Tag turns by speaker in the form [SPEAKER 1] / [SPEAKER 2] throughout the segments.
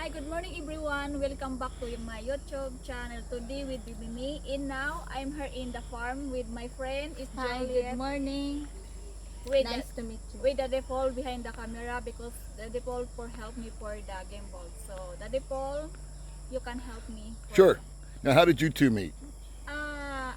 [SPEAKER 1] Hi, good morning everyone. Welcome back to my YouTube channel. Today with me and now I'm here in the farm with my friend is
[SPEAKER 2] Hi,
[SPEAKER 1] Juliet.
[SPEAKER 2] good morning.
[SPEAKER 1] With
[SPEAKER 2] Nice to meet you.
[SPEAKER 1] with the default behind the camera because the default for help me for the gimbal. So the default, you can help me.
[SPEAKER 3] Sure. Now, how did you two meet?
[SPEAKER 1] Uh,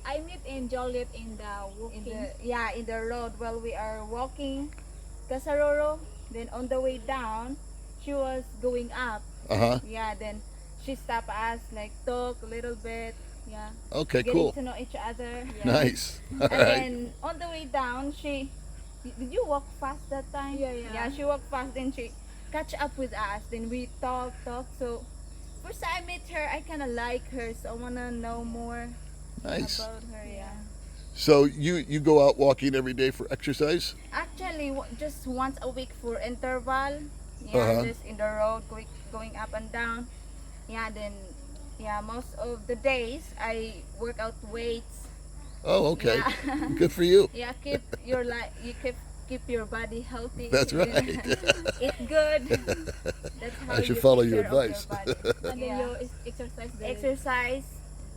[SPEAKER 1] I meet in Juliet in the walking.
[SPEAKER 2] In the road while we are walking Kasaroro. Then on the way down, she was going up.
[SPEAKER 3] Uh-huh.
[SPEAKER 2] Yeah, then she stopped us, like talk a little bit. Yeah,
[SPEAKER 3] Okay,
[SPEAKER 2] getting
[SPEAKER 3] cool.
[SPEAKER 2] to know each other. Yeah.
[SPEAKER 3] Nice. All
[SPEAKER 2] And
[SPEAKER 3] right.
[SPEAKER 2] then on the way down, did you walk fast that time?
[SPEAKER 1] Yeah.
[SPEAKER 2] She walked fast. Then she catch up with us. Then we talk. So first time I met her, I kind of like her, so I wanna know more
[SPEAKER 3] Nice.
[SPEAKER 2] about her. Yeah.
[SPEAKER 3] So you go out walking every day for exercise?
[SPEAKER 2] Actually, just once a week for interval. Yeah,
[SPEAKER 3] Uh-huh.
[SPEAKER 2] just in the road, going up and down. Yeah, then most of the days I work out weights.
[SPEAKER 3] Oh, okay.
[SPEAKER 2] Yeah.
[SPEAKER 3] Good for you.
[SPEAKER 2] Yeah, you keep your body healthy.
[SPEAKER 3] That's right.
[SPEAKER 2] Eat good. That's how
[SPEAKER 3] I should
[SPEAKER 2] you
[SPEAKER 3] follow
[SPEAKER 2] take
[SPEAKER 3] your
[SPEAKER 2] care of
[SPEAKER 3] advice.
[SPEAKER 2] body.
[SPEAKER 1] And then
[SPEAKER 2] Yeah.
[SPEAKER 1] you exercise daily.
[SPEAKER 2] Exercise,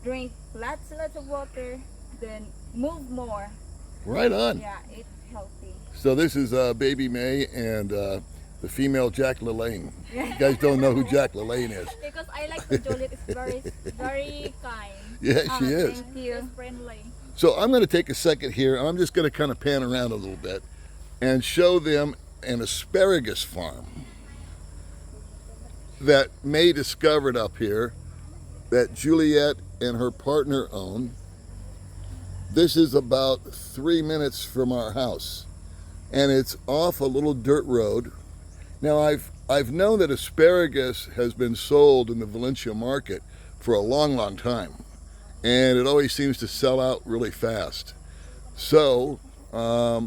[SPEAKER 2] drink lots of water, then move more.
[SPEAKER 3] Right on.
[SPEAKER 2] Yeah, eat healthy.
[SPEAKER 3] So this is Baby May and the female Jack LaLanne. You guys don't know who Jack LaLanne is.
[SPEAKER 1] Because I like to Juliet is very kind.
[SPEAKER 3] Yeah, she is.
[SPEAKER 2] Thank you.
[SPEAKER 1] Just friendly.
[SPEAKER 3] So I'm going to take a second here. I'm just going to kind of pan around a little bit and show them an asparagus farm that May discovered up here that Juliet and her partner own. This is about 3 minutes from our house, and it's off a little dirt road. Now I've known that asparagus has been sold in the Valencia market for a long time, and it always seems to sell out really fast. So I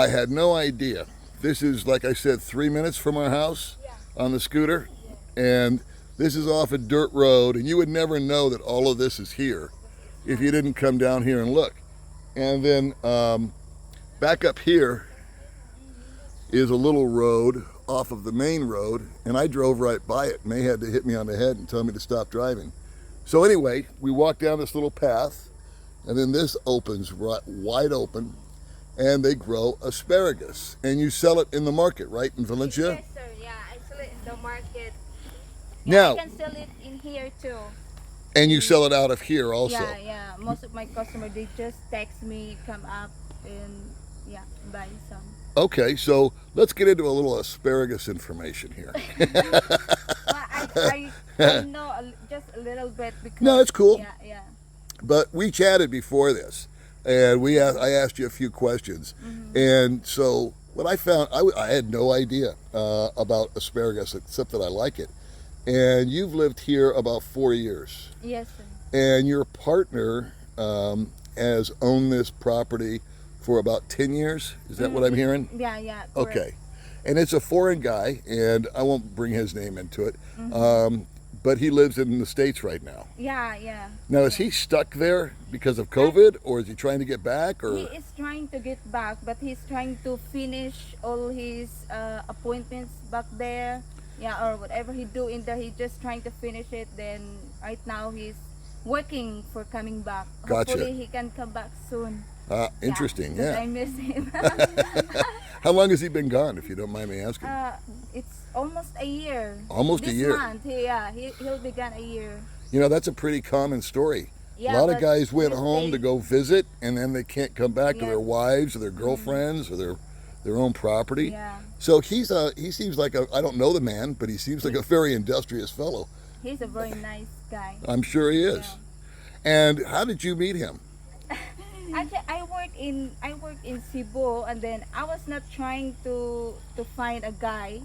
[SPEAKER 3] had no idea. This is, like I said, 3 minutes from our house on the scooter, and this is off a dirt road, and you would never know that all of this is here if you didn't come down here and look. And then back up here is a little road off of the main road, and I drove right by it. May had to hit me on the head and tell me to stop driving. So anyway, we walked down this little path, and then this opens right, wide open, and they grow asparagus. And you sell it in the market, right, in Valencia?
[SPEAKER 2] Yes, sir. Yeah, I sell it in the market.
[SPEAKER 3] Now,
[SPEAKER 2] I can sell it in here too.
[SPEAKER 3] and you sell it out of here also.
[SPEAKER 2] Yeah. Most of my customers, they just text me, come up, and buy some.
[SPEAKER 3] Okay, so let's get into a little asparagus information here.
[SPEAKER 2] Well, I know just a little bit because.
[SPEAKER 3] No, it's cool.
[SPEAKER 2] Yeah.
[SPEAKER 3] But we chatted before this, and I asked you a few questions. And so what I found, I had no idea about asparagus except that I like it. And you've lived here about 4 years.
[SPEAKER 2] Yes, sir.
[SPEAKER 3] And your partner has owned this property for about 10 years. Is that what I'm hearing?
[SPEAKER 2] Yeah. Correct.
[SPEAKER 3] Okay. And it's a foreign guy, and I won't bring his name into it. But he lives in the States right now.
[SPEAKER 2] Yeah.
[SPEAKER 3] Now, is he stuck there because of COVID, or is he trying to get back? Or
[SPEAKER 2] He is trying to get back, but he's trying to finish all his appointments back there. Yeah, or whatever he do in there, he's just trying to finish it. Then right now he's working for coming back.
[SPEAKER 3] Gotcha.
[SPEAKER 2] Hopefully he can come back soon.
[SPEAKER 3] Interesting,
[SPEAKER 2] 'Cause
[SPEAKER 3] yeah.
[SPEAKER 2] I miss him.
[SPEAKER 3] How long has he been gone, if you don't mind me asking?
[SPEAKER 2] It's almost a year.
[SPEAKER 3] Almost a
[SPEAKER 2] this
[SPEAKER 3] year.
[SPEAKER 2] Month, he'll be gone a year.
[SPEAKER 3] You know, that's a pretty common story.
[SPEAKER 2] Yeah,
[SPEAKER 3] a lot of
[SPEAKER 2] but
[SPEAKER 3] guys went
[SPEAKER 2] these
[SPEAKER 3] home to
[SPEAKER 2] days-
[SPEAKER 3] go visit, and then they can't come back to
[SPEAKER 2] Yeah.
[SPEAKER 3] their wives or their girlfriends or their own property.
[SPEAKER 2] Yeah,
[SPEAKER 3] So he seems like I don't know the man, but he seems like a very industrious fellow.
[SPEAKER 2] he's a very nice guy.
[SPEAKER 3] I'm sure he is. And how did you meet him?
[SPEAKER 2] Actually, I work in Cebu, and then I was not trying to find a guy,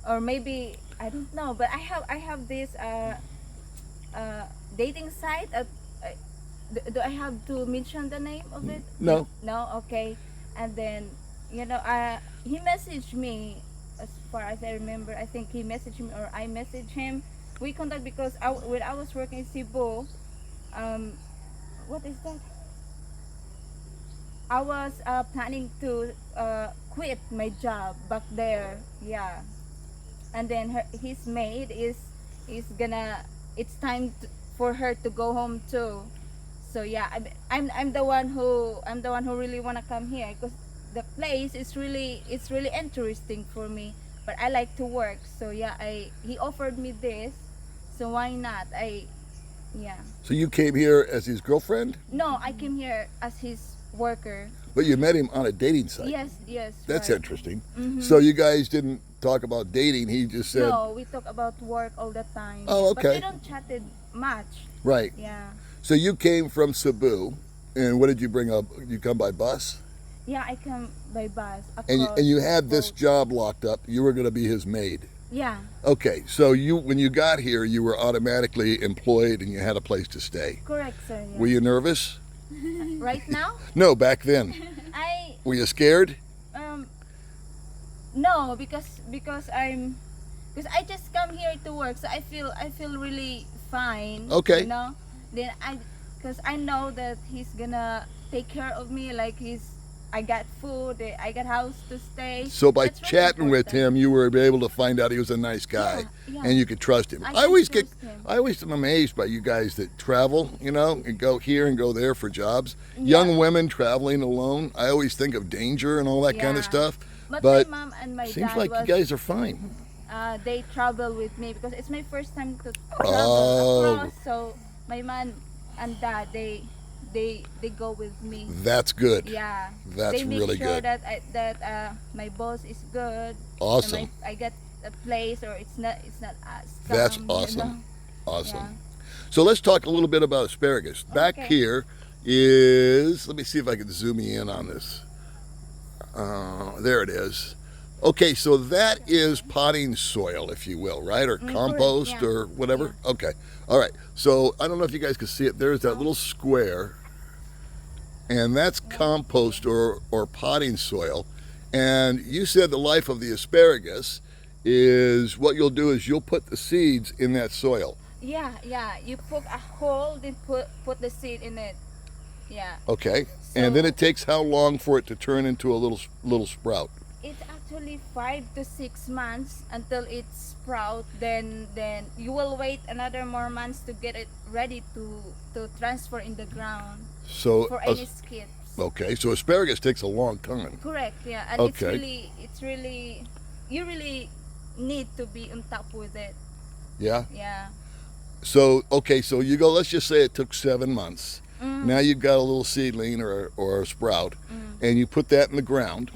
[SPEAKER 2] or maybe I don't know, but I have this dating site. Do I have to mention the name of it?
[SPEAKER 3] No.
[SPEAKER 2] No, okay. And then he messaged me. As far as I remember, I think he messaged me or I messaged him. We contact because when I was working in Cebu, what is that? I was planning to quit my job back there. Yeah. and then his maid is gonna. It's time for her to go home too. So yeah, I'm the one who really wanna come here because the place is really interesting for me. But I like to work, so yeah, he offered me this, so why not? Yeah.
[SPEAKER 3] So you came here as his girlfriend,
[SPEAKER 2] No, I came here as his worker.
[SPEAKER 3] but you met him on a dating site.
[SPEAKER 2] Yes.
[SPEAKER 3] That's
[SPEAKER 2] right.
[SPEAKER 3] interesting.
[SPEAKER 2] Mhm.
[SPEAKER 3] So you guys didn't talk about dating. He just said,
[SPEAKER 2] No, we talk about work all the time.
[SPEAKER 3] Oh,
[SPEAKER 2] But
[SPEAKER 3] okay.
[SPEAKER 2] we don't chatted much.
[SPEAKER 3] right.
[SPEAKER 2] Yeah.
[SPEAKER 3] So you came from Cebu, and what did you bring up? You come by bus,
[SPEAKER 2] Yeah, I come by bus
[SPEAKER 3] and
[SPEAKER 2] across.
[SPEAKER 3] and you had this
[SPEAKER 2] boat.
[SPEAKER 3] job locked up. You were going to be his maid.
[SPEAKER 2] Yeah.
[SPEAKER 3] Okay, so when you got here, you were automatically employed, and you had a place to stay.
[SPEAKER 2] Correct, sir. Yeah.
[SPEAKER 3] Were you nervous?
[SPEAKER 2] Right now?
[SPEAKER 3] No, back then.
[SPEAKER 2] I
[SPEAKER 3] Were you scared?
[SPEAKER 2] no, because I just come here to work, so I feel really fine.
[SPEAKER 3] Okay.
[SPEAKER 2] You know, then because I know that he's gonna take care of me. Like I got food, I got house to stay.
[SPEAKER 3] So by
[SPEAKER 2] That's really
[SPEAKER 3] chatting with
[SPEAKER 2] important.
[SPEAKER 3] him, you were able to find out he was a nice guy,
[SPEAKER 2] Yeah.
[SPEAKER 3] and you could trust him.
[SPEAKER 2] I
[SPEAKER 3] I
[SPEAKER 2] can
[SPEAKER 3] always
[SPEAKER 2] trust him.
[SPEAKER 3] I always am amazed by you guys that travel, and go here and go there for jobs.
[SPEAKER 2] Yeah.
[SPEAKER 3] Young women traveling alone. I always think of danger and all that kind of
[SPEAKER 2] Yeah.
[SPEAKER 3] stuff.
[SPEAKER 2] But
[SPEAKER 3] But
[SPEAKER 2] my mom and my
[SPEAKER 3] seems
[SPEAKER 2] dad
[SPEAKER 3] like
[SPEAKER 2] was,
[SPEAKER 3] you guys are fine.
[SPEAKER 2] they travel with me because it's my first time to travel
[SPEAKER 3] Oh.
[SPEAKER 2] across. So my mom and dad they go with me.
[SPEAKER 3] That's good.
[SPEAKER 2] Yeah.
[SPEAKER 3] That's
[SPEAKER 2] they make
[SPEAKER 3] really
[SPEAKER 2] sure
[SPEAKER 3] good.
[SPEAKER 2] that my boss is good.
[SPEAKER 3] Awesome.
[SPEAKER 2] And I get a place or it's not a scam,
[SPEAKER 3] That's
[SPEAKER 2] you
[SPEAKER 3] awesome.
[SPEAKER 2] know?
[SPEAKER 3] Awesome.
[SPEAKER 2] Yeah.
[SPEAKER 3] So let's talk a little bit about asparagus. Back
[SPEAKER 2] Okay.
[SPEAKER 3] here is, let me see if I can zoom you in on this. There it is. Okay, so that is potting soil, if you will, right? Or
[SPEAKER 2] correct,
[SPEAKER 3] compost
[SPEAKER 2] yeah.
[SPEAKER 3] or whatever? Okay. All right. So I don't know if you guys can see it. There's that little square, and that's compost or potting soil. And you said the life of the asparagus is what you'll do is you'll put the seeds in that soil.
[SPEAKER 2] Yeah. You poke a hole, then put the seed in it. Yeah.
[SPEAKER 3] Okay. And then
[SPEAKER 2] So-
[SPEAKER 3] it takes how long for it to turn into a little sprout?
[SPEAKER 2] It's actually 5 to 6 months until it sprout. Then you will wait another more months to get it ready to transfer in the ground
[SPEAKER 3] So
[SPEAKER 2] for any skips.
[SPEAKER 3] okay, so asparagus takes a long time.
[SPEAKER 2] Correct. Yeah, and
[SPEAKER 3] Okay.
[SPEAKER 2] it's really you really need to be on top with it.
[SPEAKER 3] Yeah.
[SPEAKER 2] Yeah.
[SPEAKER 3] So okay, so you go. Let's just say it took 7 months. Now you've got a little seedling or a sprout, and you put that in the ground,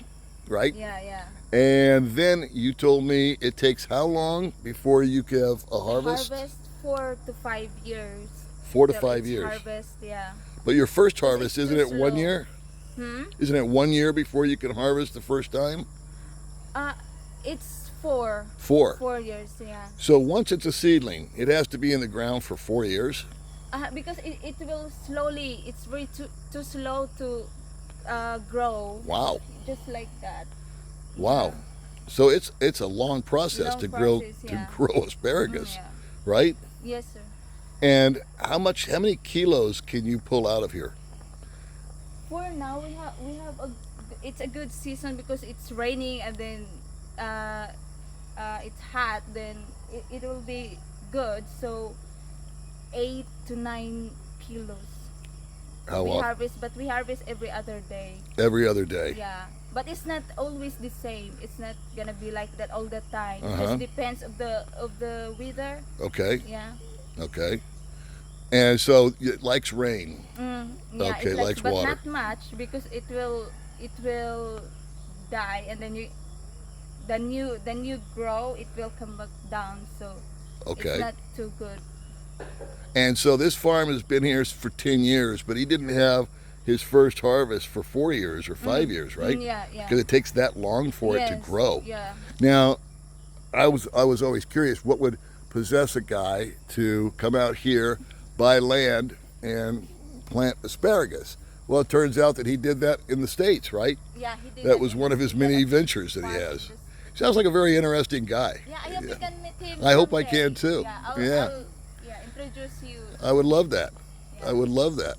[SPEAKER 3] right?
[SPEAKER 2] Yeah.
[SPEAKER 3] And then you told me it takes how long before you can have a harvest?
[SPEAKER 2] Harvest 4 to 5 years.
[SPEAKER 3] 4 to
[SPEAKER 2] till
[SPEAKER 3] 5
[SPEAKER 2] it's
[SPEAKER 3] years.
[SPEAKER 2] Harvest, yeah.
[SPEAKER 3] But your first harvest,
[SPEAKER 2] it's
[SPEAKER 3] isn't
[SPEAKER 2] too
[SPEAKER 3] it 1
[SPEAKER 2] slow.
[SPEAKER 3] year?
[SPEAKER 2] Hmm.
[SPEAKER 3] Isn't it 1 year before you can harvest the first time?
[SPEAKER 2] It's 4
[SPEAKER 3] 4.
[SPEAKER 2] years, yeah.
[SPEAKER 3] So once it's a seedling, it has to be in the ground for 4 years.
[SPEAKER 2] Because it will slowly. It's very too slow to grow.
[SPEAKER 3] Wow.
[SPEAKER 2] Just like that.
[SPEAKER 3] Wow. So it's a long process
[SPEAKER 2] Long
[SPEAKER 3] to grow
[SPEAKER 2] process, yeah.
[SPEAKER 3] to grow asparagus,
[SPEAKER 2] Yeah.
[SPEAKER 3] right?
[SPEAKER 2] Yes, sir.
[SPEAKER 3] And how many kilos can you pull out of here?
[SPEAKER 2] For now, we have it's a good season because it's raining and then it's hot. Then it will be good. So 8 to 9 kilos.
[SPEAKER 3] How
[SPEAKER 2] We
[SPEAKER 3] long?
[SPEAKER 2] harvest, but we harvest every other day.
[SPEAKER 3] Every other day.
[SPEAKER 2] Yeah, but it's not always the same. It's not gonna be like that all the time. It
[SPEAKER 3] Uh-huh.
[SPEAKER 2] just depends of the weather.
[SPEAKER 3] Okay.
[SPEAKER 2] Yeah.
[SPEAKER 3] Okay. And so it likes rain.
[SPEAKER 2] Yeah,
[SPEAKER 3] Okay,
[SPEAKER 2] it
[SPEAKER 3] likes
[SPEAKER 2] but
[SPEAKER 3] water.
[SPEAKER 2] not much because it will die and then you grow. It will come back down. So
[SPEAKER 3] Okay.
[SPEAKER 2] it's not too good.
[SPEAKER 3] And so this farm has been here for 10 years, but he didn't have his first harvest for 4 years or 5 years, right?
[SPEAKER 2] Yeah.
[SPEAKER 3] Because it takes that long for it to
[SPEAKER 2] Yes,
[SPEAKER 3] grow.
[SPEAKER 2] Yeah.
[SPEAKER 3] Now, I was always curious what would possess a guy to come out here, buy land, and plant asparagus. Well, it turns out that he did that in the States, right?
[SPEAKER 2] Yeah, he did.
[SPEAKER 3] That was one of his many ventures that he has. Sounds like a very interesting guy.
[SPEAKER 2] Yeah, I hope you can meet him.
[SPEAKER 3] I hope I
[SPEAKER 2] someday.
[SPEAKER 3] can too.
[SPEAKER 2] Yeah, I'll
[SPEAKER 3] Yeah.
[SPEAKER 2] introduce you.
[SPEAKER 3] I would love that.
[SPEAKER 2] Yeah.
[SPEAKER 3] I would love that.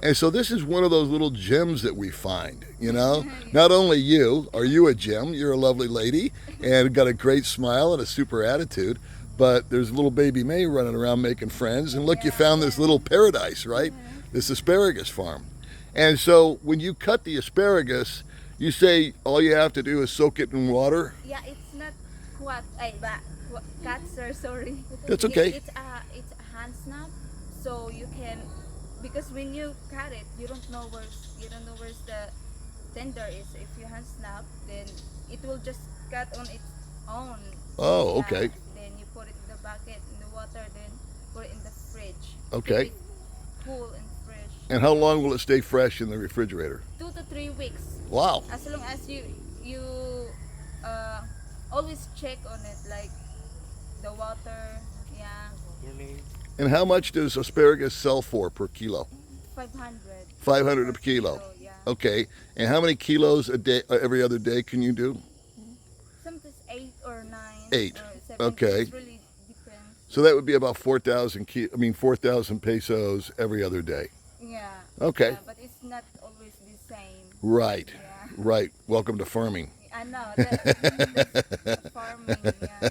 [SPEAKER 3] And so this is one of those little gems that we find, you know. Not only are you a gem, you're a lovely lady and got a great smile and a super attitude, but there's little baby May running around making friends. And look, you found this little paradise, right? This asparagus farm. And so when you cut the asparagus, you say all you have to do is soak it in water?
[SPEAKER 2] Yeah, it's not cut, sir, sorry.
[SPEAKER 3] That's okay.
[SPEAKER 2] It's a hand snap, so you can, because when you cut it, you don't know where's the tender is. If you hand snap, then it will just cut on its own.
[SPEAKER 3] Oh,
[SPEAKER 2] Yeah,
[SPEAKER 3] okay.
[SPEAKER 2] then you put it in the bucket, in the water, then put it in the fridge.
[SPEAKER 3] Okay.
[SPEAKER 2] Keep it cool and fresh.
[SPEAKER 3] And how long will it stay fresh in the refrigerator?
[SPEAKER 2] 2 to 3 weeks.
[SPEAKER 3] Wow.
[SPEAKER 2] As long as you always check on it, like the water. Yeah.
[SPEAKER 3] And how much does asparagus sell for per kilo?
[SPEAKER 2] 500.
[SPEAKER 3] 500 a kilo.
[SPEAKER 2] Yeah.
[SPEAKER 3] Okay. And how many kilos a day, every other day can you do?
[SPEAKER 2] Sometimes 8 or 9.
[SPEAKER 3] 8.
[SPEAKER 2] Or 7.
[SPEAKER 3] Okay.
[SPEAKER 2] It really depends.
[SPEAKER 3] So that would be about 4,000 pesos every other day.
[SPEAKER 2] Yeah.
[SPEAKER 3] Okay.
[SPEAKER 2] Yeah, but it's not always the same.
[SPEAKER 3] Right.
[SPEAKER 2] Yeah.
[SPEAKER 3] Right. Welcome to farming.
[SPEAKER 2] I know. That's farming. Yeah.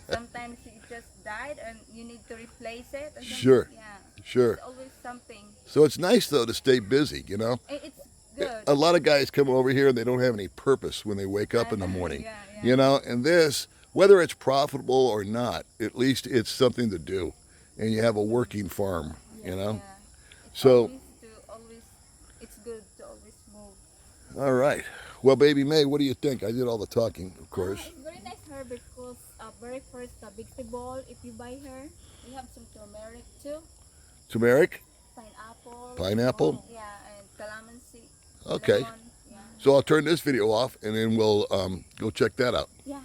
[SPEAKER 2] Sometimes it just died and you need to replace it. Or
[SPEAKER 3] Sure.
[SPEAKER 2] Yeah.
[SPEAKER 3] Sure.
[SPEAKER 2] It's always something.
[SPEAKER 3] So it's nice though to stay busy, you know.
[SPEAKER 2] It's good.
[SPEAKER 3] A lot of guys come over here and they don't have any purpose when they wake up in the morning.
[SPEAKER 2] Yeah.
[SPEAKER 3] You know, and this, whether it's profitable or not, at least it's something to do. And you have a working farm, you know.
[SPEAKER 2] Yeah. It's
[SPEAKER 3] So,
[SPEAKER 2] it's good to always move.
[SPEAKER 3] all right. Well, baby May, what do you think? I did all the talking, of course.
[SPEAKER 1] It's very nice her because very first vegetable, if you buy her, we have some turmeric too,
[SPEAKER 3] Turmeric,
[SPEAKER 1] pineapple.
[SPEAKER 3] pineapple.
[SPEAKER 2] Yeah, and calamansi.
[SPEAKER 3] Okay.
[SPEAKER 2] Lemon. Yeah.
[SPEAKER 3] So I'll turn this video off and then we'll go check that out.
[SPEAKER 2] Yeah.